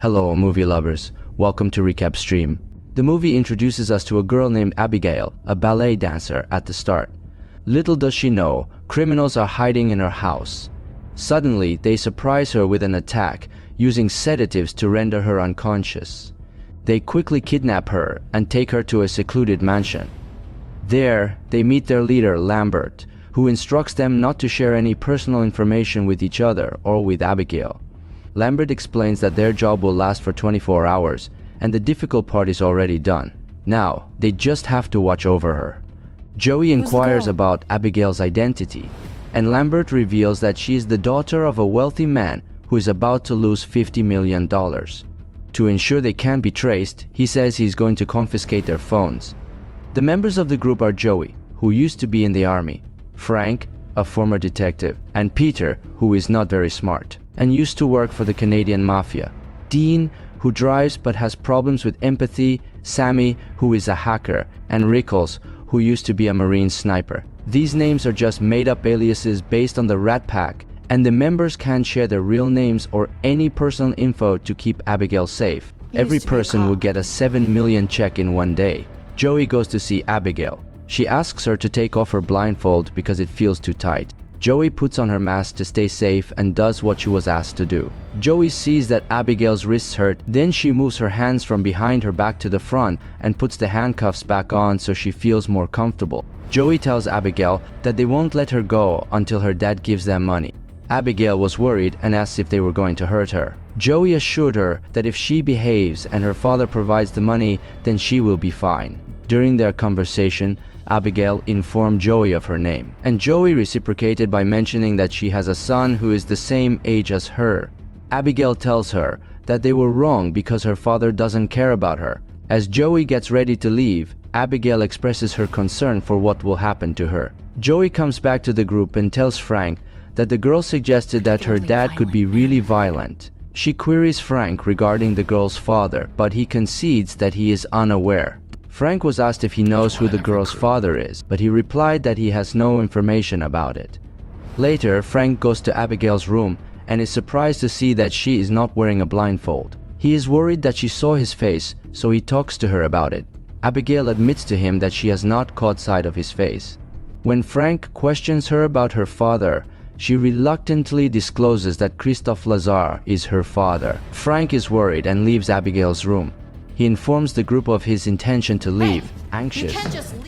Hello, movie lovers. Welcome to Recap Stream. The movie introduces us to a girl named Abigail, a ballet dancer, at the start. Little does she know, criminals are hiding in her house. Suddenly, they surprise her with an attack, using sedatives to render her unconscious. They quickly kidnap her and take her to a secluded mansion. There, they meet their leader, Lambert, who instructs them not to share any personal information with each other or with Abigail. Lambert explains that their job will last for 24 hours, and the difficult part is already done. Now, they just have to watch over her. Joey inquires about Abigail's identity, and Lambert reveals that she is the daughter of a wealthy man who is about to lose $50 million. To ensure they can't be traced, he says he's going to confiscate their phones. The members of the group are Joey, who used to be in the army, Frank, a former detective, and Peter, who is not very smart and used to work for the Canadian Mafia, Dean, who drives but has problems with empathy, Sammy, who is a hacker, and Rickles, who used to be a Marine sniper. These names are just made-up aliases based on the Rat Pack, and the members can't share their real names or any personal info to keep Abigail safe. Every person will get a $7 million check in one day. Joey goes to see Abigail. She asks her to take off her blindfold because it feels too tight. Joey puts on her mask to stay safe and does what she was asked to do. Joey sees that Abigail's wrists hurt, then she moves her hands from behind her back to the front and puts the handcuffs back on so she feels more comfortable. Joey tells Abigail that they won't let her go until her dad gives them money. Abigail was worried and asked if they were going to hurt her. Joey assured her that if she behaves and her father provides the money, then she will be fine. During their conversation, Abigail informed Joey of her name, and Joey reciprocated by mentioning that she has a son who is the same age as her. Abigail tells her that they were wrong because her father doesn't care about her. As Joey gets ready to leave, Abigail expresses her concern for what will happen to her. Joey comes back to the group and tells Frank that the girl suggested that her dad could be really violent. She queries Frank regarding the girl's father, but he concedes that he is unaware. Frank was asked if he knows who the girl's father is, but he replied that he has no information about it. Later, Frank goes to Abigail's room and is surprised to see that she is not wearing a blindfold. He is worried that she saw his face, so he talks to her about it. Abigail admits to him that she has not caught sight of his face. When Frank questions her about her father, she reluctantly discloses that Christophe Lazare is her father. Frank is worried and leaves Abigail's room. He informs the group of his intention to leave. Anxious,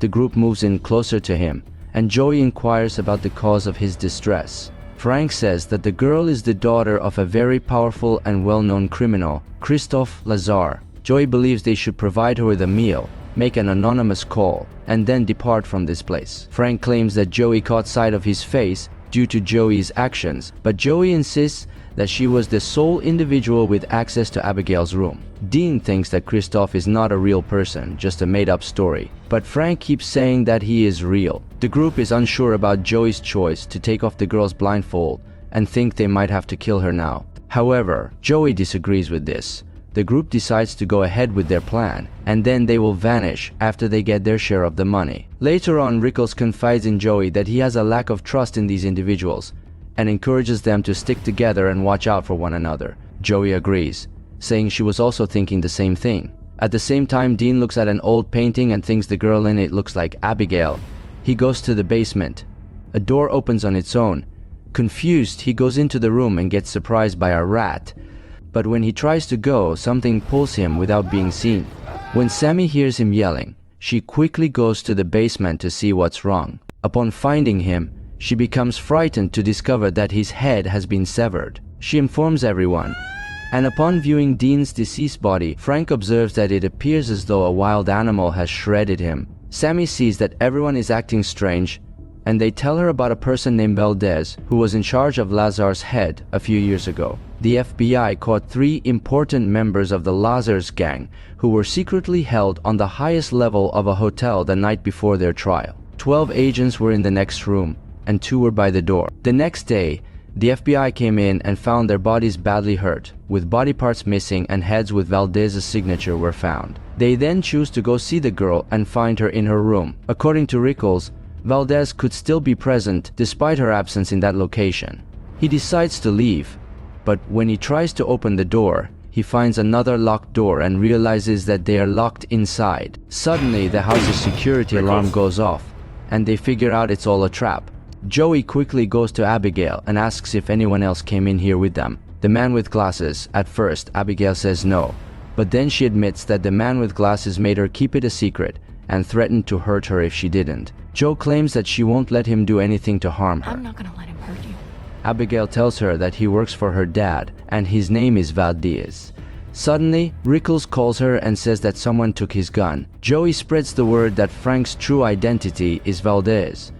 the group moves in closer to him, and Joey inquires about the cause of his distress. Frank says that the girl is the daughter of a very powerful and well-known criminal, Christophe Lazare. Joey believes they should provide her with a meal, make an anonymous call, and then depart from this place. Frank claims that Joey caught sight of his face due to Joey's actions, but Joey insists that she was the sole individual with access to Abigail's room. Dean thinks that Christophe is not a real person, just a made-up story, but Frank keeps saying that he is real. The group is unsure about Joey's choice to take off the girl's blindfold and think they might have to kill her now. However, Joey disagrees with this. The group decides to go ahead with their plan, and then they will vanish after they get their share of the money. Later on, Rickles confides in Joey that he has a lack of trust in these individuals and encourages them to stick together and watch out for one another. Joey agrees, saying she was also thinking the same thing. At the same time, Dean looks at an old painting and thinks the girl in it looks like Abigail. He goes to the basement. A door opens on its own. Confused, he goes into the room and gets surprised by a rat. But when he tries to go, something pulls him without being seen. When Sammy hears him yelling, she quickly goes to the basement to see what's wrong. Upon finding him, she becomes frightened to discover that his head has been severed. She informs everyone, and upon viewing Dean's deceased body, Frank observes that it appears as though a wild animal has shredded him. Sammy sees that everyone is acting strange, and they tell her about a person named Valdez who was in charge of Lazare's head a few years ago. The FBI caught 3 important members of the Lazare's gang who were secretly held on the highest level of a hotel the night before their trial. 12 agents were in the next room, and 2 were by the door. The next day, the FBI came in and found their bodies badly hurt, with body parts missing and heads with Valdez's signature were found. They then choose to go see the girl and find her in her room. According to Rickles, Valdez could still be present despite her absence in that location. He decides to leave, but when he tries to open the door, he finds another locked door and realizes that they are locked inside. Suddenly, the house's security alarm goes off, and they figure out it's all a trap. Joey quickly goes to Abigail and asks if anyone else came in here with them. The man with glasses, at first, Abigail says no, but then she admits that the man with glasses made her keep it a secret and threatened to hurt her if she didn't. Joe claims that she won't let him do anything to harm her. I'm not gonna let him hurt you. Abigail tells her that he works for her dad, and his name is Valdez. Suddenly, Rickles calls her and says that someone took his gun. Joey spreads the word that Frank's true identity is Valdez.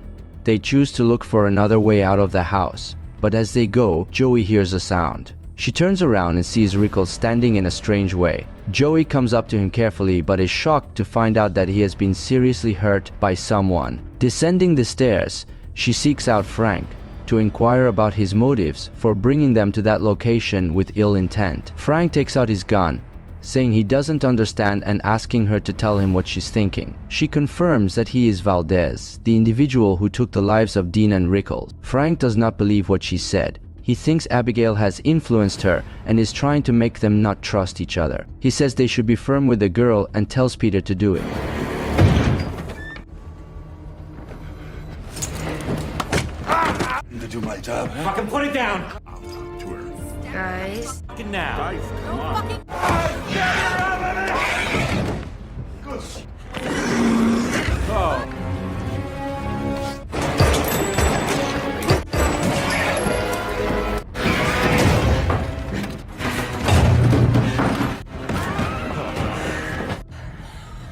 They choose to look for another way out of the house, but as they go, Joey hears a sound. She turns around and sees Rickles standing in a strange way. Joey comes up to him carefully but is shocked to find out that he has been seriously hurt by someone. Descending the stairs, she seeks out Frank to inquire about his motives for bringing them to that location with ill intent. Frank takes out his gun, saying he doesn't understand and asking her to tell him what she's thinking. She confirms that he is Valdez, the individual who took the lives of Dean and Rickles. Frank does not believe what she said. He thinks Abigail has influenced her and is trying to make them not trust each other. He says they should be firm with the girl and tells Peter to do it. To do my job, huh? Fucking put it down! I'll talk to her. Guys. Fucking now. Oh.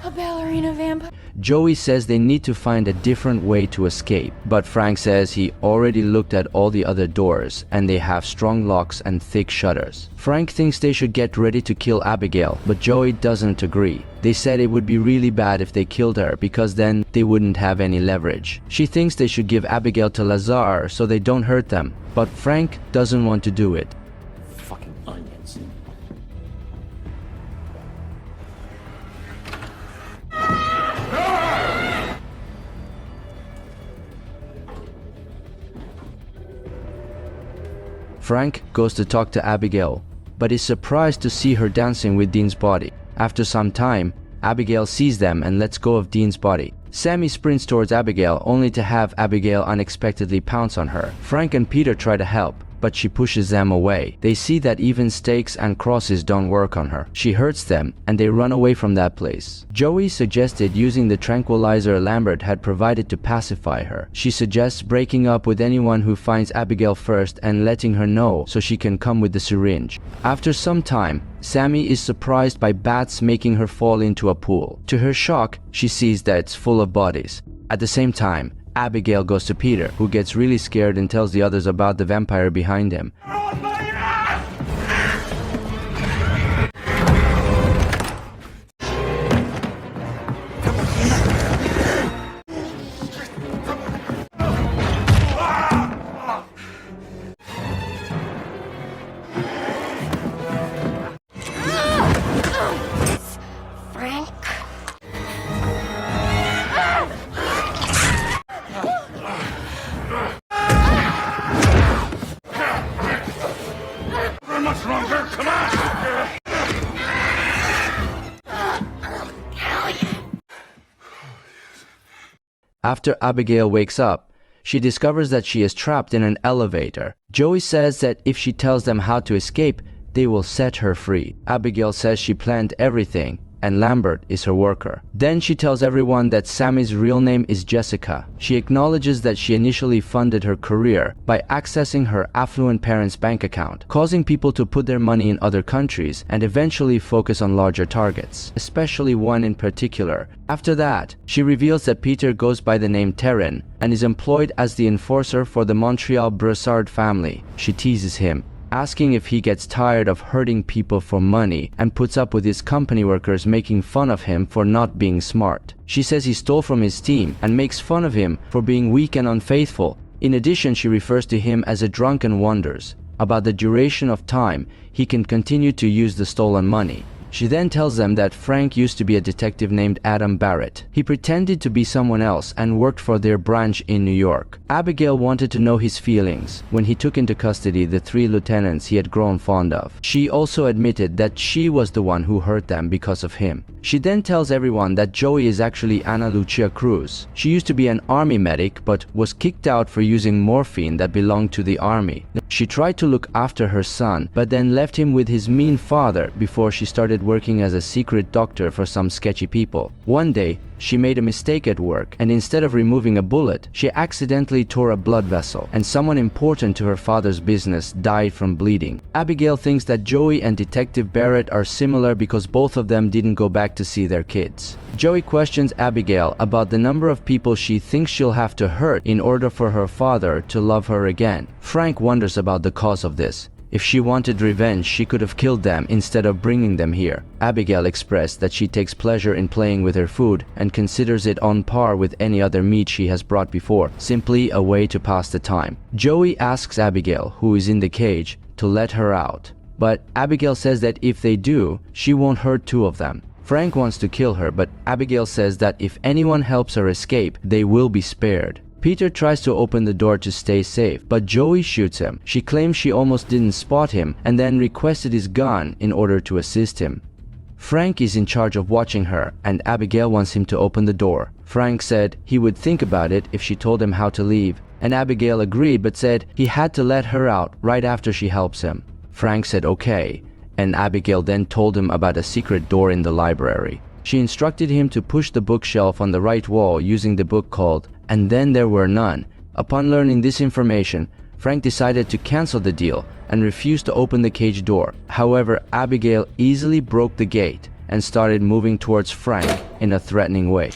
A ballerina vampire. Joey says they need to find a different way to escape, but Frank says he already looked at all the other doors and they have strong locks and thick shutters. Frank thinks they should get ready to kill Abigail, but Joey doesn't agree. They said it would be really bad if they killed her because then they wouldn't have any leverage. She thinks they should give Abigail to Lazar so they don't hurt them, but Frank doesn't want to do it. Fucking onions. Frank goes to talk to Abigail, but is surprised to see her dancing with Dean's body. After some time, Abigail sees them and lets go of Dean's body. Sammy sprints towards Abigail only to have Abigail unexpectedly pounce on her. Frank and Peter try to help, but she pushes them away. They see that even stakes and crosses don't work on her. She hurts them and they run away from that place. Joey suggested using the tranquilizer Lambert had provided to pacify her. She suggests breaking up with anyone who finds Abigail first and letting her know so she can come with the syringe. After some time, Sammy is surprised by bats making her fall into a pool. To her shock, she sees that it's full of bodies. At the same time, Abigail goes to Peter, who gets really scared and tells the others about the vampire behind him. Frank. Much longer, come on! After Abigail wakes up, she discovers that she is trapped in an elevator. Joey says that if she tells them how to escape, they will set her free. Abigail says she planned everything, and Lambert is her worker. Then she tells everyone that Sammy's real name is Jessica. She acknowledges that she initially funded her career by accessing her affluent parents' bank account, causing people to put their money in other countries and eventually focus on larger targets, especially one in particular. After that, she reveals that Peter goes by the name Terran and is employed as the enforcer for the Montreal Broussard family. She teases him, asking if he gets tired of hurting people for money and puts up with his company workers making fun of him for not being smart. She says he stole from his team and makes fun of him for being weak and unfaithful. In addition, she refers to him as a drunk and wonders about the duration of time he can continue to use the stolen money. She then tells them that Frank used to be a detective named Adam Barrett. He pretended to be someone else and worked for their branch in New York. Abigail wanted to know his feelings when he took into custody the 3 lieutenants he had grown fond of. She also admitted that she was the one who hurt them because of him. She then tells everyone that Joey is actually Ana Lucia Cruz. She used to be an army medic but was kicked out for using morphine that belonged to the army. She tried to look after her son but then left him with his mean father before she started working as a secret doctor for some sketchy people. One day, she made a mistake at work, and instead of removing a bullet, she accidentally tore a blood vessel, and someone important to her father's business died from bleeding. Abigail thinks that Joey and Detective Barrett are similar because both of them didn't go back to see their kids. Joey questions Abigail about the number of people she thinks she'll have to hurt in order for her father to love her again. Frank wonders about the cause of this. If she wanted revenge, she could have killed them instead of bringing them here. Abigail expressed that she takes pleasure in playing with her food and considers it on par with any other meat she has brought before, simply a way to pass the time. Joey asks Abigail, who is in the cage, to let her out. But Abigail says that if they do, she won't hurt 2 of them. Frank wants to kill her, but Abigail says that if anyone helps her escape, they will be spared. Peter tries to open the door to stay safe, but Joey shoots him. She claims she almost didn't spot him and then requested his gun in order to assist him. Frank is in charge of watching her, and Abigail wants him to open the door. Frank said he would think about it if she told him how to leave, and Abigail agreed but said he had to let her out right after she helps him. Frank said okay, and Abigail then told him about a secret door in the library. She instructed him to push the bookshelf on the right wall using the book called "And Then There Were None." Upon learning this information, Frank decided to cancel the deal and refused to open the cage door. However, Abigail easily broke the gate and started moving towards Frank in a threatening way.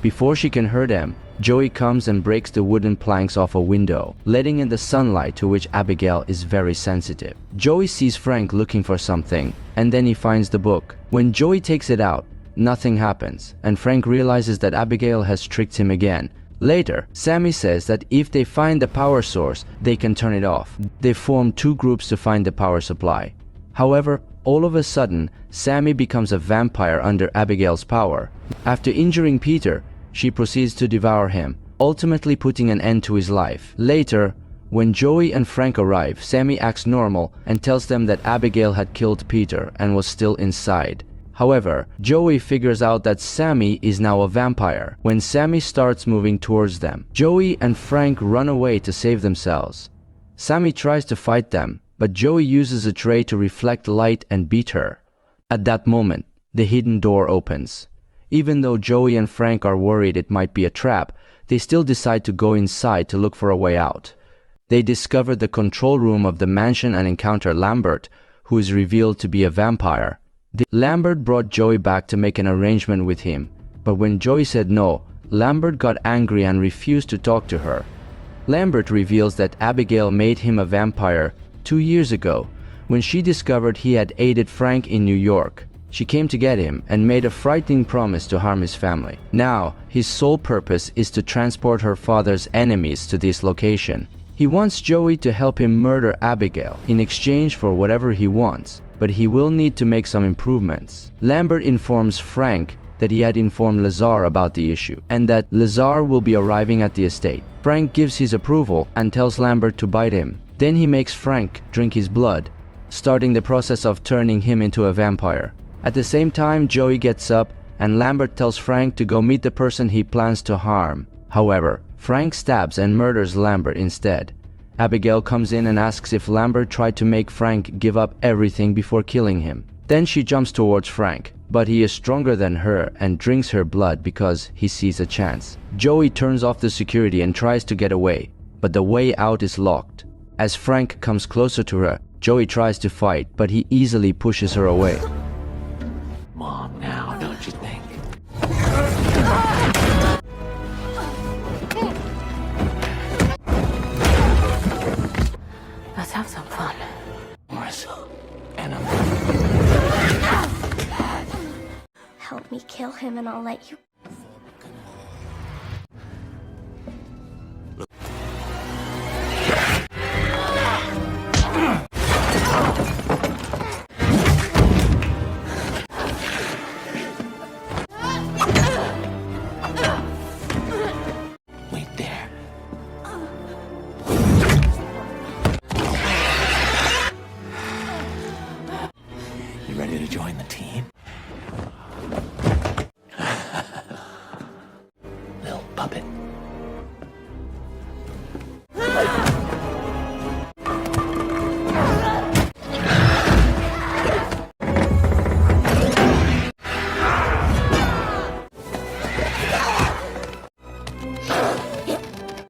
Before she can hurt him, Joey comes and breaks the wooden planks off a window, letting in the sunlight to which Abigail is very sensitive. Joey sees Frank looking for something, and then he finds the book. When Joey takes it out, nothing happens, and Frank realizes that Abigail has tricked him again. Later, Sammy says that if they find the power source, they can turn it off. They form 2 groups to find the power supply. However, all of a sudden, Sammy becomes a vampire under Abigail's power. After injuring Peter, she proceeds to devour him, ultimately putting an end to his life. Later, when Joey and Frank arrive, Sammy acts normal and tells them that Abigail had killed Peter and was still inside. However, Joey figures out that Sammy is now a vampire when Sammy starts moving towards them. Joey and Frank run away to save themselves. Sammy tries to fight them, but Joey uses a tray to reflect light and beat her. At that moment, the hidden door opens. Even though Joey and Frank are worried it might be a trap, they still decide to go inside to look for a way out. They discover the control room of the mansion and encounter Lambert, who is revealed to be a vampire. Lambert brought Joey back to make an arrangement with him, but when Joey said no, Lambert got angry and refused to talk to her. Lambert reveals that Abigail made him a vampire 2 years ago, when she discovered he had aided Frank in New York. She came to get him and made a frightening promise to harm his family. Now, his sole purpose is to transport her father's enemies to this location. He wants Joey to help him murder Abigail in exchange for whatever he wants, but he will need to make some improvements. Lambert informs Frank that he had informed Lazar about the issue and that Lazar will be arriving at the estate. Frank gives his approval and tells Lambert to bite him. Then he makes Frank drink his blood, starting the process of turning him into a vampire. At the same time, Joey gets up and Lambert tells Frank to go meet the person he plans to harm. However, Frank stabs and murders Lambert instead. Abigail comes in and asks if Lambert tried to make Frank give up everything before killing him. Then she jumps towards Frank, but he is stronger than her and drinks her blood because he sees a chance. Joey turns off the security and tries to get away, but the way out is locked. As Frank comes closer to her, Joey tries to fight, but he easily pushes her away. Mom now, don't you think? Let's have kill him and I'll let you. Wait there. You ready to join the team? Little puppet.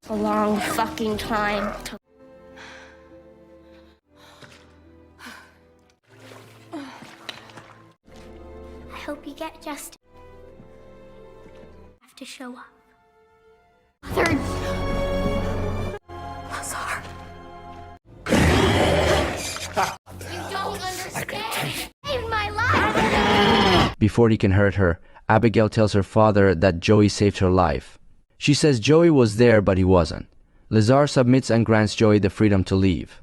A long fucking time to. I hope you get justice. Have to show up. Third. Lazar. You don't understand. Saved my life. Before he can hurt her, Abigail tells her father that Joey saved her life. She says Joey was there, but he wasn't. Lazar submits and grants Joey the freedom to leave.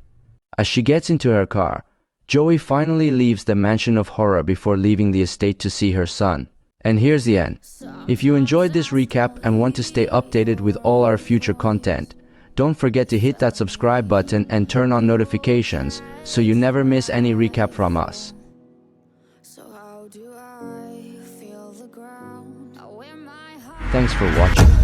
As she gets into her car, Joey finally leaves the mansion of horror before leaving the estate to see her son. And here's the end. If you enjoyed this recap and want to stay updated with all our future content, don't forget to hit that subscribe button and turn on notifications so you never miss any recap from us. Thanks for watching.